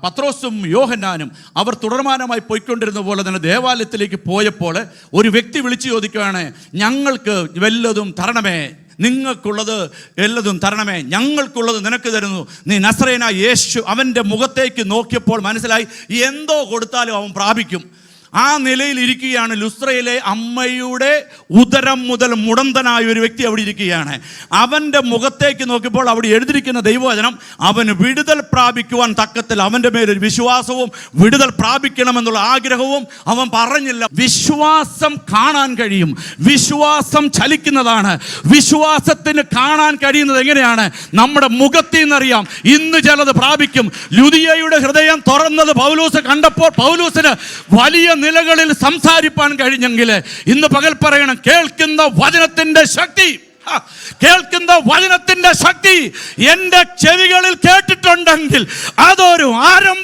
പത്രോസും യോഹന്നാനും അവർ തുടർമാനമായി പോയിക്കൊണ്ടിരുന്ന പോലെ തന്നെ ദേവാലയത്തിലേക്ക് പോയപ്പോൾ ഒരു വ്യക്തി വിളിച്ചു ചോദിക്കുകയാണ്, ഞങ്ങൾക്ക് വല്ലതും തരണമേ, നിങ്ങൾക്കുള്ളത് വല്ലതും തരണമേ, ഞങ്ങൾക്കുള്ളത് നിനക്ക് തരുന്നു. നീ നസറേനായ യേശു. അവൻ്റെ മുഖത്തേക്ക് നോക്കിയപ്പോൾ മനസ്സിലായി എന്തോ കൊടുത്താലും അവൻ പ്രാപിക്കും. ആ നിലയിൽ ഇരിക്കുകയാണ്. ലുസ്ത്രയിലെ അമ്മയുടെ ഉദരം മുതൽ മുടന്തനായ ഒരു വ്യക്തി അവിടെ ഇരിക്കുകയാണ്. അവൻ്റെ മുഖത്തേക്ക് നോക്കിയപ്പോൾ അവിടെ എഴുതിയിരിക്കുന്ന ദൈവവചനം, അവന് വിടുതൽ പ്രാപിക്കുവാൻ തക്കത്തിൽ അവൻ്റെ മേലൊരു വിശ്വാസവും വിടുതൽ പ്രാപിക്കണമെന്നുള്ള ആഗ്രഹവും അവൻ പറഞ്ഞില്ല. വിശ്വാസം കാണാൻ കഴിയും, വിശ്വാസം ചലിക്കുന്നതാണ്. വിശ്വാസത്തിന് കാണാൻ കഴിയുന്നത് എങ്ങനെയാണ്? നമ്മുടെ മുഖത്തിൽ നിന്നറിയാം. ഇന്ന് ചിലത് പ്രാപിക്കും. ലുദിയയുടെ ഹൃദയം തുറന്നത് പൗലോസ് കണ്ടപ്പോൾ പൗലോസിന് വലിയ നിലകളിൽ സംസാരിപ്പാൻ കഴിഞ്ഞെങ്കിൽ ഇന്ന് പകൽ പറയണം, കേൾക്കുന്ന വചനത്തിന്റെ ശക്തി, കേൾക്കുന്ന വചനത്തിന്റെ ശക്തി എൻ്റെ ചെവികളിൽ കേട്ടിട്ടുണ്ടെങ്കിൽ അതൊരു ആരംഭ